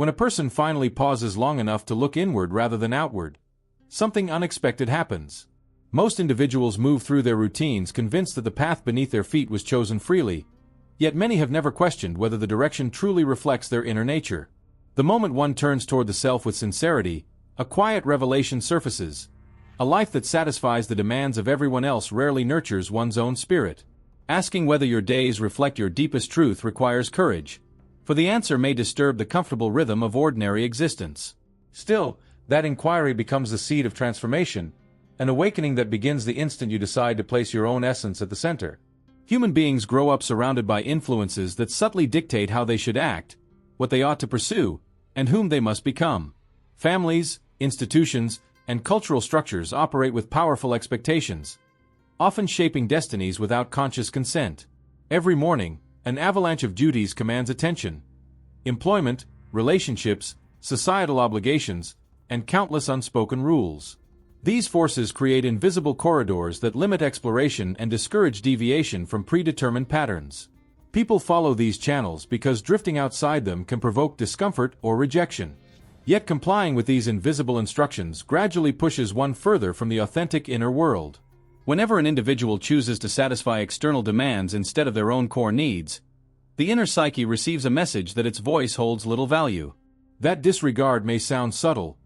When a person finally pauses long enough to look inward rather than outward, something unexpected happens. Most individuals move through their routines convinced that the path beneath their feet was chosen freely, yet many have never questioned whether the direction truly reflects their inner nature. The moment one turns toward the self with sincerity, a quiet revelation surfaces. A life that satisfies the demands of everyone else rarely nurtures one's own spirit. Asking whether your days reflect your deepest truth requires courage, for the answer may disturb the comfortable rhythm of ordinary existence. Still, that inquiry becomes the seed of transformation, an awakening that begins the instant you decide to place your own essence at the center. Human beings grow up surrounded by influences that subtly dictate how they should act, what they ought to pursue, and whom they must become. Families, institutions, and cultural structures operate with powerful expectations, often shaping destinies without conscious consent. Every morning, an avalanche of duties commands attention. Employment, relationships, societal obligations, and countless unspoken rules. These forces create invisible corridors that limit exploration and discourage deviation from predetermined patterns. People follow these channels because drifting outside them can provoke discomfort or rejection. Yet complying with these invisible instructions gradually pushes one further from the authentic inner world. Whenever an individual chooses to satisfy external demands instead of their own core needs, the inner psyche receives a message that its voice holds little value. That disregard may sound subtle,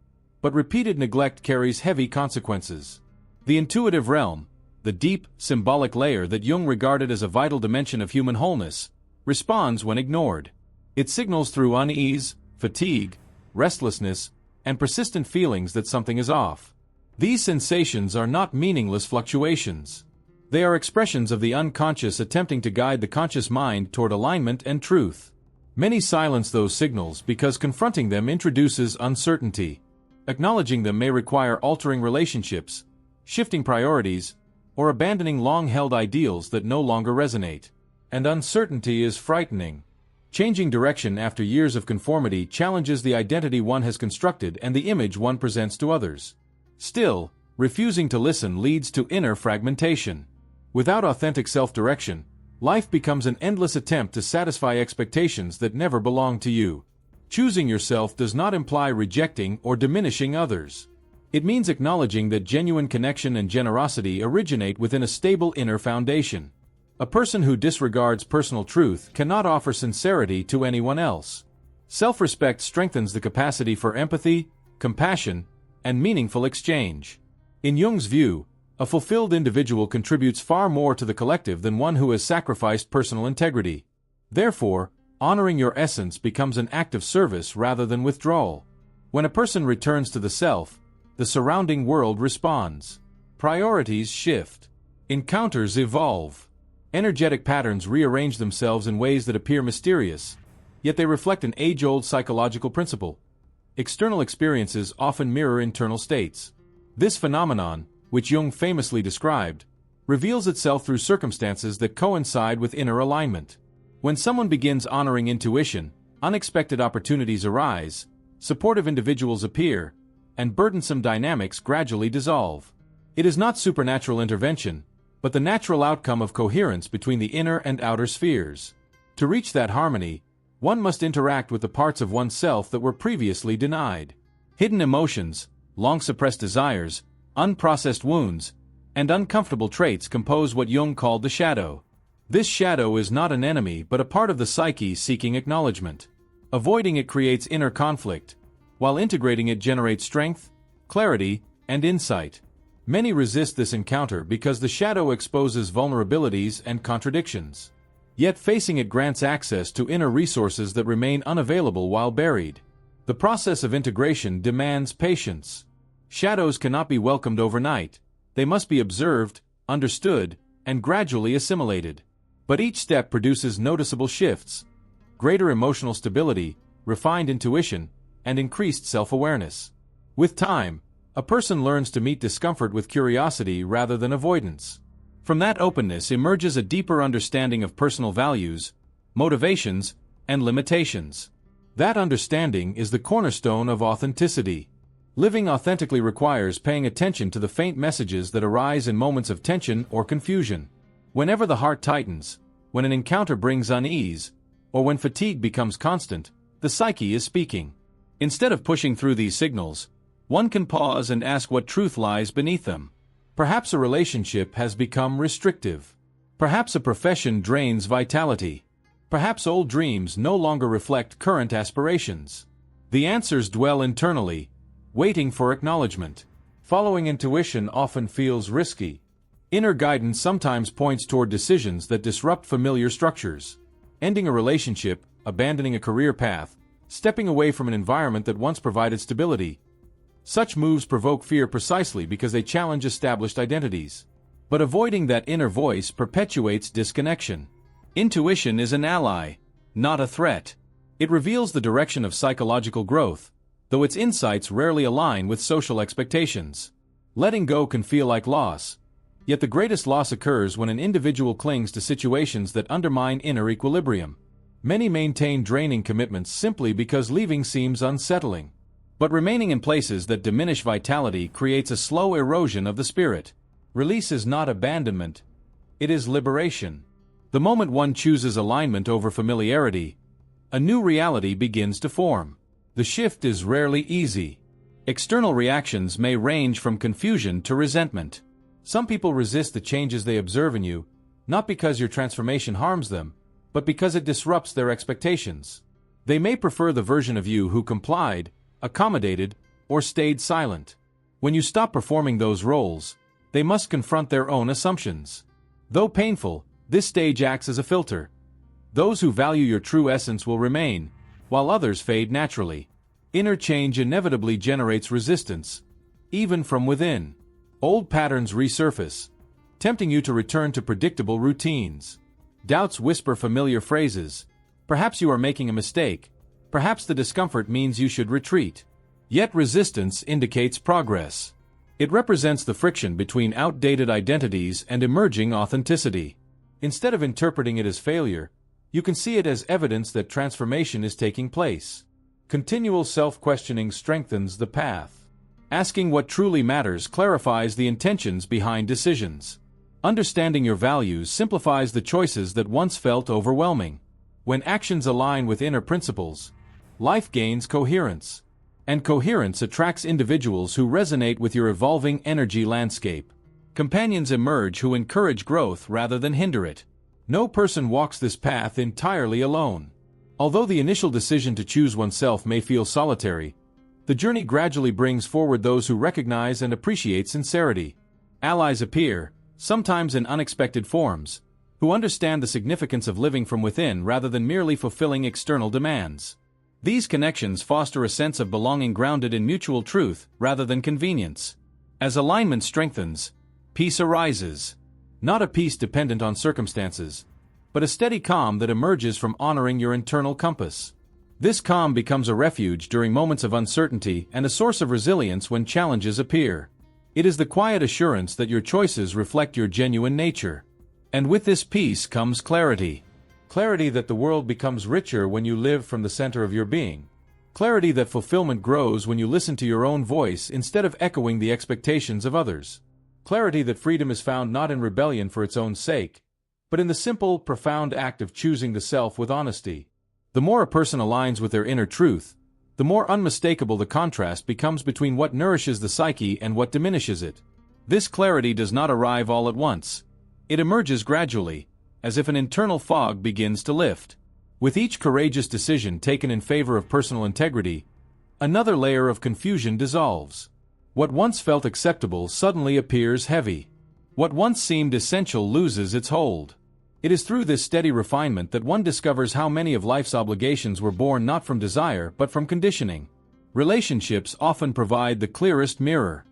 but repeated neglect carries heavy consequences. The intuitive realm, the deep, symbolic layer that Jung regarded as a vital dimension of human wholeness, responds when ignored. It signals through unease, fatigue, restlessness, and persistent feelings that something is off. These sensations are not meaningless fluctuations. They are expressions of the unconscious attempting to guide the conscious mind toward alignment and truth. Many silence those signals because confronting them introduces uncertainty. Acknowledging them may require altering relationships, shifting priorities, or abandoning long-held ideals that no longer resonate. And uncertainty is frightening. Changing direction after years of conformity challenges the identity one has constructed and the image one presents to others. Still, refusing to listen leads to inner fragmentation. Without authentic self-direction, life becomes an endless attempt to satisfy expectations that never belong to you. Choosing yourself does not imply rejecting or diminishing others. It means acknowledging that genuine connection and generosity originate within a stable inner foundation. A person who disregards personal truth cannot offer sincerity to anyone else. Self-respect strengthens the capacity for empathy, compassion, and meaningful exchange. In Jung's view, a fulfilled individual contributes far more to the collective than one who has sacrificed personal integrity. Therefore, honoring your essence becomes an act of service rather than withdrawal. When a person returns to the self, the surrounding world responds. Priorities shift. Encounters evolve. Energetic patterns rearrange themselves in ways that appear mysterious, yet they reflect an age-old psychological principle. External experiences often mirror internal states. This phenomenon, which Jung famously described, reveals itself through circumstances that coincide with inner alignment. When someone begins honoring intuition, unexpected opportunities arise, supportive individuals appear, and burdensome dynamics gradually dissolve. It is not supernatural intervention, but the natural outcome of coherence between the inner and outer spheres. To reach that harmony, one must interact with the parts of oneself that were previously denied. Hidden emotions, long-suppressed desires, unprocessed wounds, and uncomfortable traits compose what Jung called the shadow. This shadow is not an enemy but a part of the psyche seeking acknowledgement. Avoiding it creates inner conflict, while integrating it generates strength, clarity, and insight. Many resist this encounter because the shadow exposes vulnerabilities and contradictions. Yet facing it grants access to inner resources that remain unavailable while buried. The process of integration demands patience. Shadows cannot be welcomed overnight. They must be observed, understood, and gradually assimilated. But each step produces noticeable shifts: greater emotional stability, refined intuition, and increased self-awareness. With time, a person learns to meet discomfort with curiosity rather than avoidance. From that openness emerges a deeper understanding of personal values, motivations, and limitations. That understanding is the cornerstone of authenticity. Living authentically requires paying attention to the faint messages that arise in moments of tension or confusion. Whenever the heart tightens, when an encounter brings unease, or when fatigue becomes constant, the psyche is speaking. Instead of pushing through these signals, one can pause and ask what truth lies beneath them. Perhaps a relationship has become restrictive. Perhaps a profession drains vitality. Perhaps old dreams no longer reflect current aspirations. The answers dwell internally, waiting for acknowledgement. Following intuition often feels risky. Inner guidance sometimes points toward decisions that disrupt familiar structures. Ending a relationship, abandoning a career path, stepping away from an environment that once provided stability. Such moves provoke fear precisely because they challenge established identities. But avoiding that inner voice perpetuates disconnection. Intuition is an ally, not a threat. It reveals the direction of psychological growth, though its insights rarely align with social expectations. Letting go can feel like loss, yet the greatest loss occurs when an individual clings to situations that undermine inner equilibrium. Many maintain draining commitments simply because leaving seems unsettling. But remaining in places that diminish vitality creates a slow erosion of the spirit. Release is not abandonment, it is liberation. The moment one chooses alignment over familiarity, a new reality begins to form. The shift is rarely easy. External reactions may range from confusion to resentment. Some people resist the changes they observe in you, not because your transformation harms them, but because it disrupts their expectations. They may prefer the version of you who complied, accommodated, or stayed silent. When you stop performing those roles, they must confront their own assumptions. Though painful, this stage acts as a filter. Those who value your true essence will remain, while others fade naturally. Inner change inevitably generates resistance, even from within. Old patterns resurface, tempting you to return to predictable routines. Doubts whisper familiar phrases. Perhaps you are making a mistake. Perhaps the discomfort means you should retreat. Yet resistance indicates progress. It represents the friction between outdated identities and emerging authenticity. Instead of interpreting it as failure, you can see it as evidence that transformation is taking place. Continual self-questioning strengthens the path. Asking what truly matters clarifies the intentions behind decisions. Understanding your values simplifies the choices that once felt overwhelming. When actions align with inner principles, life gains coherence. And coherence attracts individuals who resonate with your evolving energy landscape. Companions emerge who encourage growth rather than hinder it. No person walks this path entirely alone. Although the initial decision to choose oneself may feel solitary, the journey gradually brings forward those who recognize and appreciate sincerity. Allies appear, sometimes in unexpected forms, who understand the significance of living from within rather than merely fulfilling external demands. These connections foster a sense of belonging grounded in mutual truth rather than convenience. As alignment strengthens, peace arises. Not a peace dependent on circumstances, but a steady calm that emerges from honoring your internal compass. This calm becomes a refuge during moments of uncertainty and a source of resilience when challenges appear. It is the quiet assurance that your choices reflect your genuine nature. And with this peace comes clarity. Clarity that the world becomes richer when you live from the center of your being. Clarity that fulfillment grows when you listen to your own voice instead of echoing the expectations of others. Clarity that freedom is found not in rebellion for its own sake, but in the simple, profound act of choosing the self with honesty. The more a person aligns with their inner truth, the more unmistakable the contrast becomes between what nourishes the psyche and what diminishes it. This clarity does not arrive all at once. It emerges gradually, as if an internal fog begins to lift. With each courageous decision taken in favor of personal integrity, another layer of confusion dissolves. What once felt acceptable suddenly appears heavy. What once seemed essential loses its hold. It is through this steady refinement that one discovers how many of life's obligations were born not from desire but from conditioning. Relationships often provide the clearest mirror.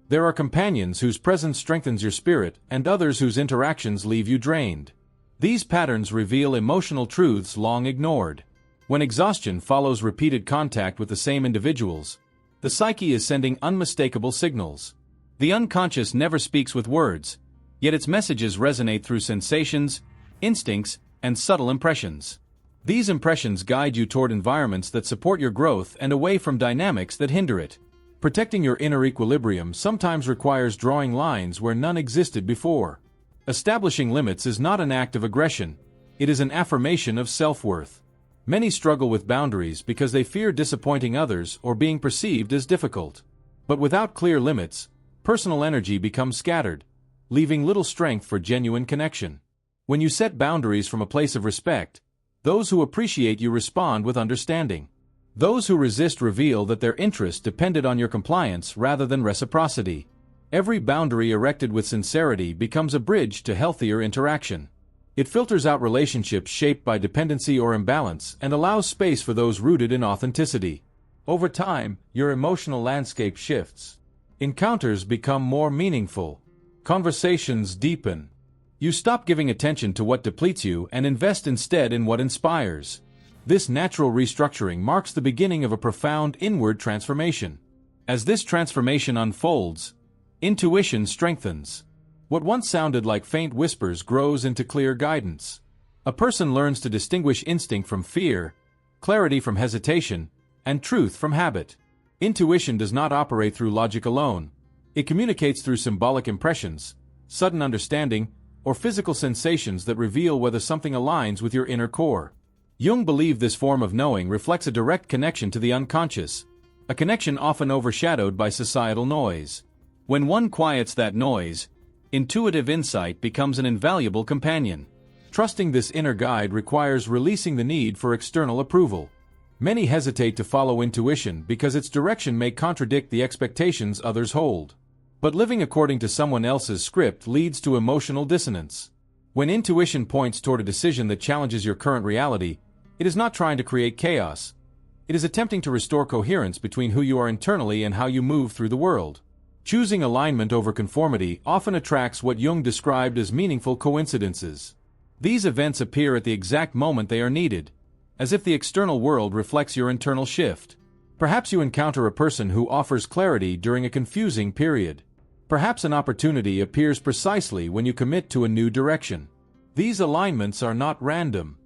There are companions whose presence strengthens your spirit and others whose interactions leave you drained. These patterns reveal emotional truths long ignored. When exhaustion follows repeated contact with the same individuals, the psyche is sending unmistakable signals. The unconscious never speaks with words, yet its messages resonate through sensations, instincts, and subtle impressions. These impressions guide you toward environments that support your growth and away from dynamics that hinder it. Protecting your inner equilibrium sometimes requires drawing lines where none existed before. Establishing limits is not an act of aggression, it is an affirmation of self-worth. Many struggle with boundaries because they fear disappointing others or being perceived as difficult. But without clear limits, personal energy becomes scattered, leaving little strength for genuine connection. When you set boundaries from a place of respect, those who appreciate you respond with understanding. Those who resist reveal that their interest depended on your compliance rather than reciprocity. Every boundary erected with sincerity becomes a bridge to healthier interaction. It filters out relationships shaped by dependency or imbalance and allows space for those rooted in authenticity. Over time, your emotional landscape shifts. Encounters become more meaningful. Conversations deepen. You stop giving attention to what depletes you and invest instead in what inspires. This natural restructuring marks the beginning of a profound inward transformation. As this transformation unfolds, intuition strengthens. What once sounded like faint whispers grows into clear guidance. A person learns to distinguish instinct from fear, clarity from hesitation, and truth from habit. Intuition does not operate through logic alone. It communicates through symbolic impressions, sudden understanding, or physical sensations that reveal whether something aligns with your inner core. Jung believed this form of knowing reflects a direct connection to the unconscious, a connection often overshadowed by societal noise. When one quiets that noise, intuitive insight becomes an invaluable companion. Trusting this inner guide requires releasing the need for external approval. Many hesitate to follow intuition because its direction may contradict the expectations others hold. But living according to someone else's script leads to emotional dissonance. When intuition points toward a decision that challenges your current reality, it is not trying to create chaos. It is attempting to restore coherence between who you are internally and how you move through the world. Choosing alignment over conformity often attracts what Jung described as meaningful coincidences. These events appear at the exact moment they are needed, as if the external world reflects your internal shift. Perhaps you encounter a person who offers clarity during a confusing period. Perhaps an opportunity appears precisely when you commit to a new direction. These alignments are not random.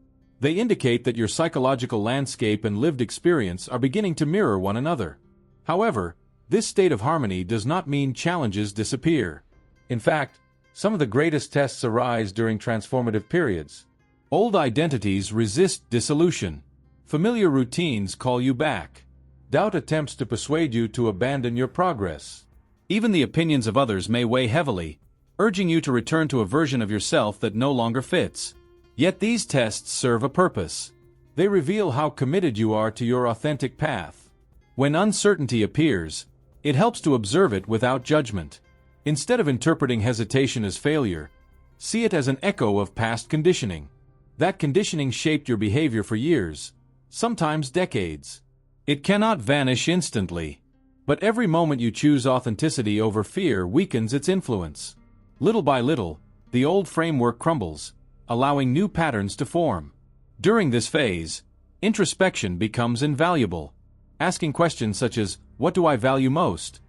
They indicate that your psychological landscape and lived experience are beginning to mirror one another. However, this state of harmony does not mean challenges disappear. In fact, some of the greatest tests arise during transformative periods. Old identities resist dissolution. Familiar routines call you back. Doubt attempts to persuade you to abandon your progress. Even the opinions of others may weigh heavily, urging you to return to a version of yourself that no longer fits. Yet these tests serve a purpose. They reveal how committed you are to your authentic path. When uncertainty appears, it helps to observe it without judgment. Instead of interpreting hesitation as failure, see it as an echo of past conditioning. That conditioning shaped your behavior for years, sometimes decades. It cannot vanish instantly, but every moment you choose authenticity over fear weakens its influence. Little by little, the old framework crumbles, allowing new patterns to form. During this phase, introspection becomes invaluable. Asking questions such as, "What do I value most?"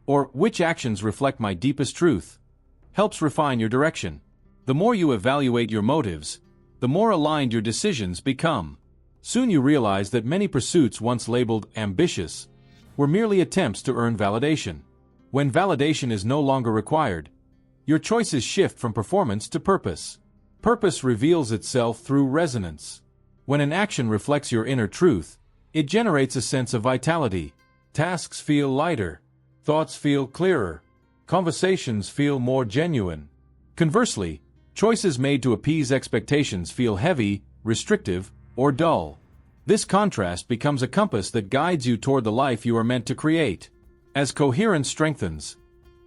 or "Which actions reflect my deepest truth?" helps refine your direction. The more you evaluate your motives, the more aligned your decisions become. Soon you realize that many pursuits once labeled ambitious were merely attempts to earn validation. When validation is no longer required, your choices shift from performance to purpose. Purpose reveals itself through resonance. When an action reflects your inner truth, it generates a sense of vitality. Tasks feel lighter. Thoughts feel clearer. Conversations feel more genuine. Conversely, choices made to appease expectations feel heavy, restrictive, or dull. This contrast becomes a compass that guides you toward the life you are meant to create. As coherence strengthens,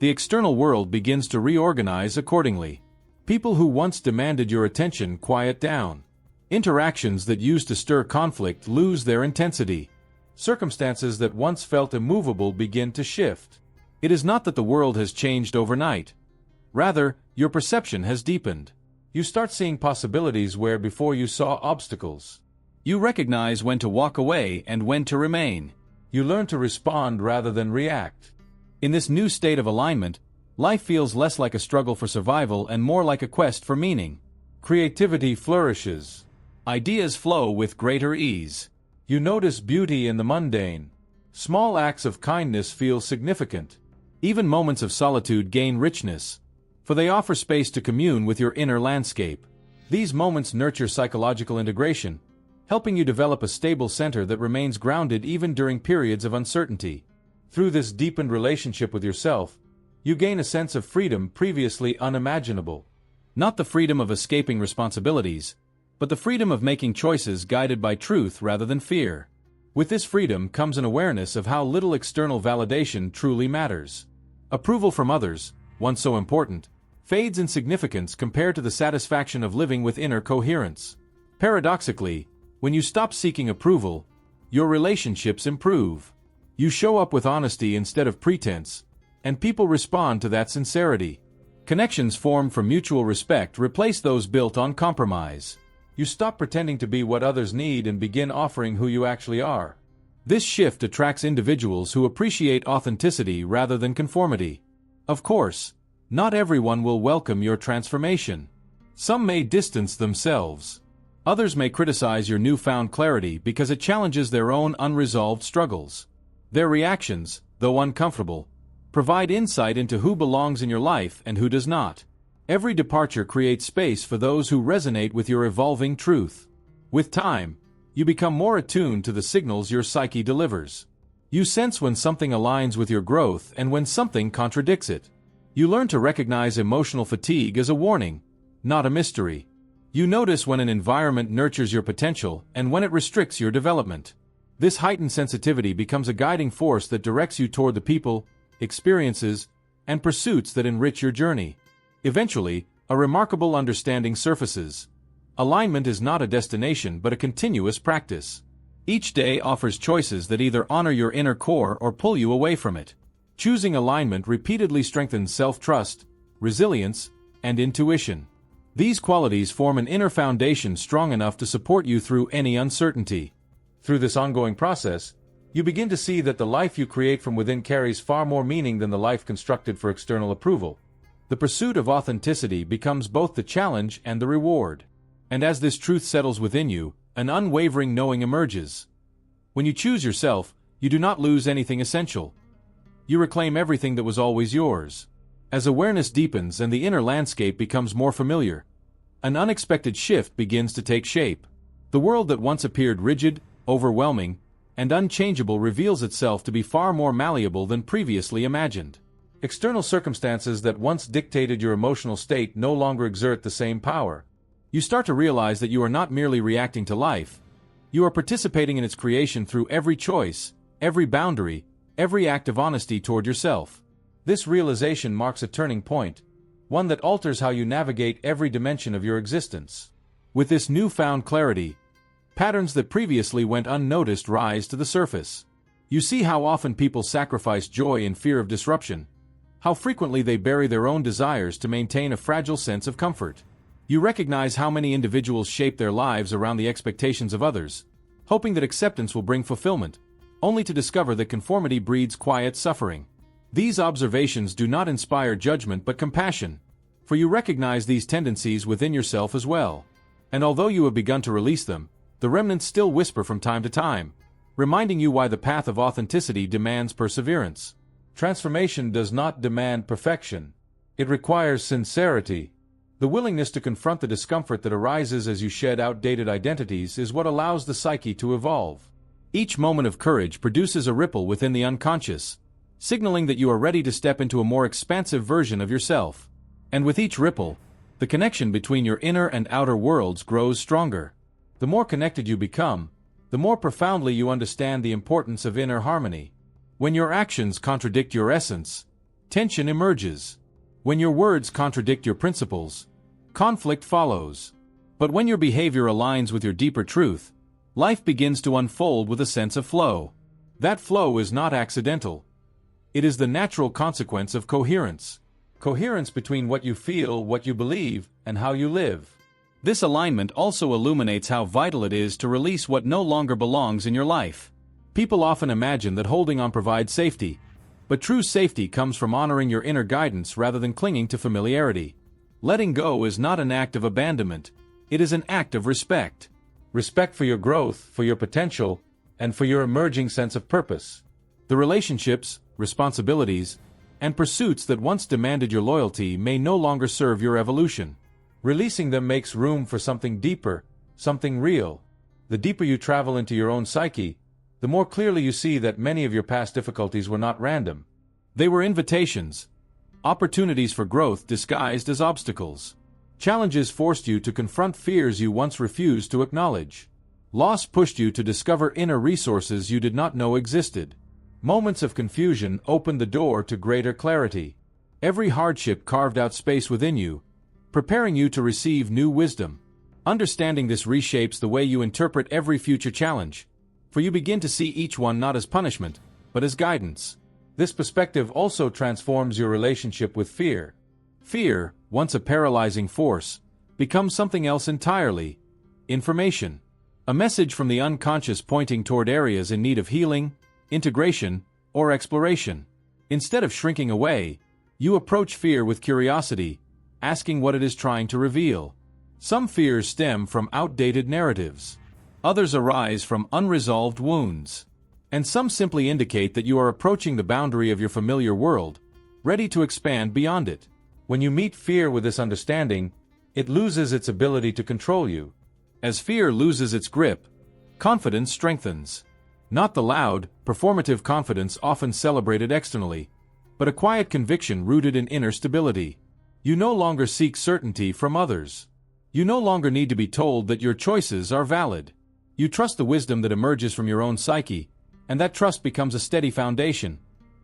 the external world begins to reorganize accordingly. People who once demanded your attention quiet down. Interactions that used to stir conflict lose their intensity. Circumstances that once felt immovable begin to shift. It is not that the world has changed overnight. Rather, your perception has deepened. You start seeing possibilities where before you saw obstacles. You recognize when to walk away and when to remain. You learn to respond rather than react. In this new state of alignment, life feels less like a struggle for survival and more like a quest for meaning. Creativity flourishes. Ideas flow with greater ease. You notice beauty in the mundane. Small acts of kindness feel significant. Even moments of solitude gain richness, for they offer space to commune with your inner landscape. These moments nurture psychological integration, helping you develop a stable center that remains grounded even during periods of uncertainty. Through this deepened relationship with yourself, you gain a sense of freedom previously unimaginable. Not the freedom of escaping responsibilities, but the freedom of making choices guided by truth rather than fear. With this freedom comes an awareness of how little external validation truly matters. Approval from others, once so important, fades in significance compared to the satisfaction of living with inner coherence. Paradoxically, when you stop seeking approval, your relationships improve. You show up with honesty instead of pretense, and people respond to that sincerity. Connections formed from mutual respect replace those built on compromise. You stop pretending to be what others need and begin offering who you actually are. This shift attracts individuals who appreciate authenticity rather than conformity. Of course, not everyone will welcome your transformation. Some may distance themselves. Others may criticize your newfound clarity because it challenges their own unresolved struggles. Their reactions, though uncomfortable, provide insight into who belongs in your life and who does not. Every departure creates space for those who resonate with your evolving truth. With time, you become more attuned to the signals your psyche delivers. You sense when something aligns with your growth and when something contradicts it. You learn to recognize emotional fatigue as a warning, not a mystery. You notice when an environment nurtures your potential and when it restricts your development. This heightened sensitivity becomes a guiding force that directs you toward the people, experiences, and pursuits that enrich your journey. Eventually, a remarkable understanding surfaces. Alignment is not a destination but a continuous practice. Each day offers choices that either honor your inner core or pull you away from it. Choosing alignment repeatedly strengthens self-trust, resilience, and intuition. These qualities form an inner foundation strong enough to support you through any uncertainty. Through this ongoing process, you begin to see that the life you create from within carries far more meaning than the life constructed for external approval. The pursuit of authenticity becomes both the challenge and the reward. And as this truth settles within you, an unwavering knowing emerges. When you choose yourself, you do not lose anything essential. You reclaim everything that was always yours. As awareness deepens and the inner landscape becomes more familiar, an unexpected shift begins to take shape. The world that once appeared rigid, overwhelming, and unchangeable reveals itself to be far more malleable than previously imagined. External circumstances that once dictated your emotional state no longer exert the same power. You start to realize that you are not merely reacting to life. You are participating in its creation through every choice, every boundary, every act of honesty toward yourself. This realization marks a turning point, one that alters how you navigate every dimension of your existence. With this newfound clarity, patterns that previously went unnoticed rise to the surface. You see how often people sacrifice joy in fear of disruption, how frequently they bury their own desires to maintain a fragile sense of comfort. You recognize how many individuals shape their lives around the expectations of others, hoping that acceptance will bring fulfillment, only to discover that conformity breeds quiet suffering. These observations do not inspire judgment but compassion, for you recognize these tendencies within yourself as well. And although you have begun to release them, the remnants still whisper from time to time, reminding you why the path of authenticity demands perseverance. Transformation does not demand perfection. It requires sincerity. The willingness to confront the discomfort that arises as you shed outdated identities is what allows the psyche to evolve. Each moment of courage produces a ripple within the unconscious, signaling that you are ready to step into a more expansive version of yourself. And with each ripple, the connection between your inner and outer worlds grows stronger. The more connected you become, the more profoundly you understand the importance of inner harmony. When your actions contradict your essence, tension emerges. When your words contradict your principles, conflict follows. But when your behavior aligns with your deeper truth, life begins to unfold with a sense of flow. That flow is not accidental. It is the natural consequence of coherence. Coherence between what you feel, what you believe, and how you live. This alignment also illuminates how vital it is to release what no longer belongs in your life. People often imagine that holding on provides safety, but true safety comes from honoring your inner guidance rather than clinging to familiarity. Letting go is not an act of abandonment, it is an act of respect. Respect for your growth, for your potential, and for your emerging sense of purpose. The relationships, responsibilities, and pursuits that once demanded your loyalty may no longer serve your evolution. Releasing them makes room for something deeper, something real. The deeper you travel into your own psyche, the more clearly you see that many of your past difficulties were not random. They were invitations, opportunities for growth disguised as obstacles. Challenges forced you to confront fears you once refused to acknowledge. Loss pushed you to discover inner resources you did not know existed. Moments of confusion opened the door to greater clarity. Every hardship carved out space within you, preparing you to receive new wisdom. Understanding this reshapes the way you interpret every future challenge, for you begin to see each one not as punishment, but as guidance. This perspective also transforms your relationship with fear. Fear, once a paralyzing force, becomes something else entirely: information. A message from the unconscious pointing toward areas in need of healing, integration, or exploration. Instead of shrinking away, you approach fear with curiosity, asking what it is trying to reveal. Some fears stem from outdated narratives. Others arise from unresolved wounds. And some simply indicate that you are approaching the boundary of your familiar world, ready to expand beyond it. When you meet fear with this understanding, it loses its ability to control you. As fear loses its grip, confidence strengthens. Not the loud, performative confidence often celebrated externally, but a quiet conviction rooted in inner stability. You no longer seek certainty from others. You no longer need to be told that your choices are valid. You trust the wisdom that emerges from your own psyche, and that trust becomes a steady foundation,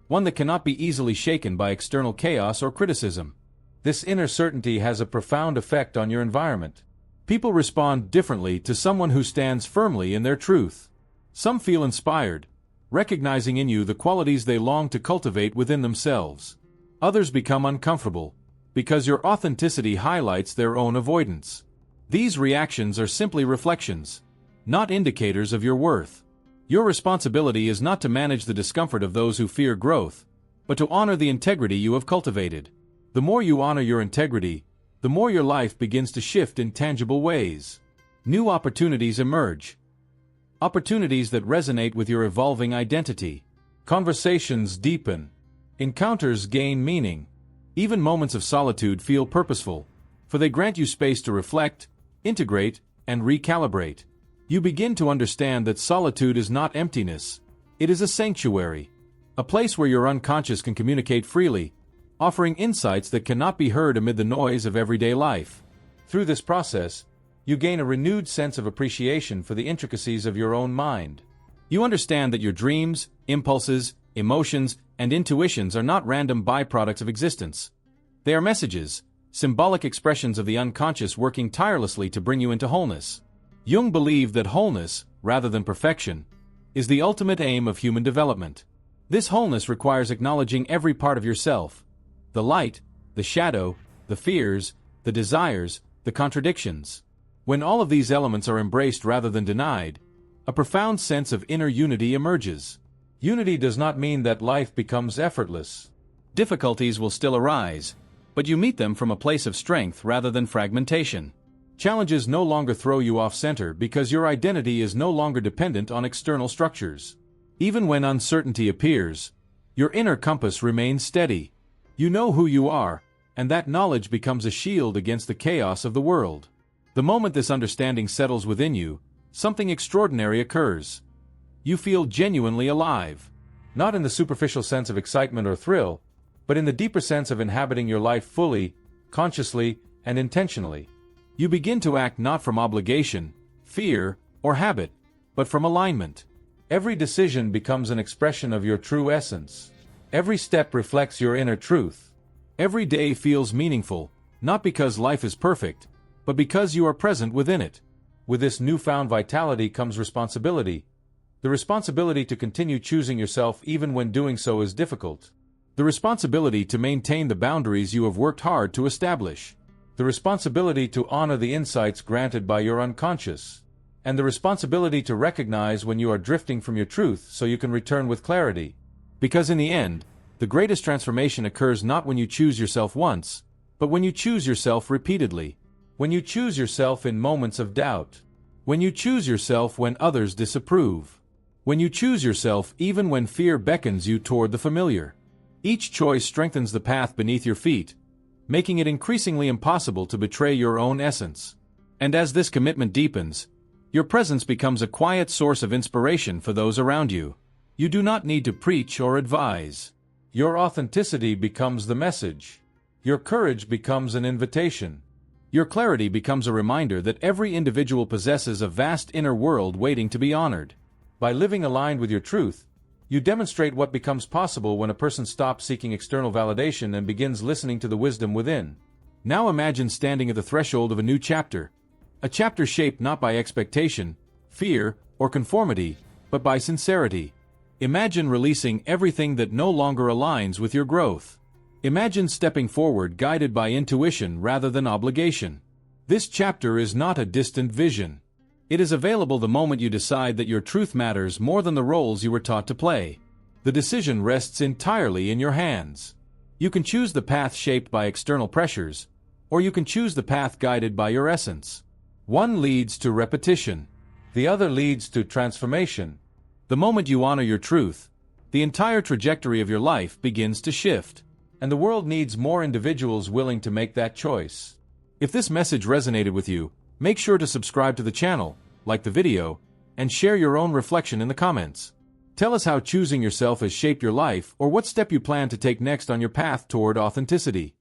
one that cannot be easily shaken by external chaos or criticism. This inner certainty has a profound effect on your environment. People respond differently to someone who stands firmly in their truth. Some feel inspired, recognizing in you the qualities they long to cultivate within themselves. Others become uncomfortable, because your authenticity highlights their own avoidance. These reactions are simply reflections, not indicators of your worth. Your responsibility is not to manage the discomfort of those who fear growth, but to honor the integrity you have cultivated. The more you honor your integrity, the more your life begins to shift in tangible ways. New opportunities emerge. Opportunities that resonate with your evolving identity. Conversations deepen. Encounters gain meaning. Even moments of solitude feel purposeful, for they grant you space to reflect, integrate, and recalibrate. You begin to understand that solitude is not emptiness. It is a sanctuary, a place where your unconscious can communicate freely, offering insights that cannot be heard amid the noise of everyday life. Through this process, you gain a renewed sense of appreciation for the intricacies of your own mind. You understand that your dreams, impulses, emotions, and intuitions are not random byproducts of existence. They are messages, symbolic expressions of the unconscious working tirelessly to bring you into wholeness. Jung believed that wholeness, rather than perfection, is the ultimate aim of human development. This wholeness requires acknowledging every part of yourself: the light, the shadow, the fears, the desires, the contradictions. When all of these elements are embraced rather than denied, a profound sense of inner unity emerges. Unity does not mean that life becomes effortless. Difficulties will still arise, but you meet them from a place of strength rather than fragmentation. Challenges no longer throw you off center because your identity is no longer dependent on external structures. Even when uncertainty appears, your inner compass remains steady. You know who you are, and that knowledge becomes a shield against the chaos of the world. The moment this understanding settles within you, something extraordinary occurs. You feel genuinely alive, not in the superficial sense of excitement or thrill, but in the deeper sense of inhabiting your life fully, consciously, and intentionally. You begin to act not from obligation, fear, or habit, but from alignment. Every decision becomes an expression of your true essence. Every step reflects your inner truth. Every day feels meaningful, not because life is perfect, but because you are present within it. With this newfound vitality comes responsibility. The responsibility to continue choosing yourself even when doing so is difficult. The responsibility to maintain the boundaries you have worked hard to establish. The responsibility to honor the insights granted by your unconscious. And the responsibility to recognize when you are drifting from your truth so you can return with clarity. Because in the end, the greatest transformation occurs not when you choose yourself once, but when you choose yourself repeatedly. When you choose yourself in moments of doubt. When you choose yourself when others disapprove. When you choose yourself even when fear beckons you toward the familiar. Each choice strengthens the path beneath your feet, making it increasingly impossible to betray your own essence. And as this commitment deepens, Your presence becomes a quiet source of inspiration for those around you. You do not need to preach or advise. Your authenticity becomes the message. Your courage becomes an invitation. Your clarity becomes a reminder that every individual possesses a vast inner world waiting to be honored. By living aligned with your truth, you demonstrate what becomes possible when a person stops seeking external validation and begins listening to the wisdom within. Now imagine standing at the threshold of a new chapter. A chapter shaped not by expectation, fear, or conformity, but by sincerity. Imagine releasing everything that no longer aligns with your growth. Imagine stepping forward guided by intuition rather than obligation. This chapter is not a distant vision. It is available the moment you decide that your truth matters more than the roles you were taught to play. The decision rests entirely in your hands. You can choose the path shaped by external pressures, or you can choose the path guided by your essence. One leads to repetition. The other leads to transformation. The moment you honor your truth, the entire trajectory of your life begins to shift. And the world needs more individuals willing to make that choice. If this message resonated with you, make sure to subscribe to the channel, like the video, and share your own reflection in the comments. Tell us how choosing yourself has shaped your life or what step you plan to take next on your path toward authenticity.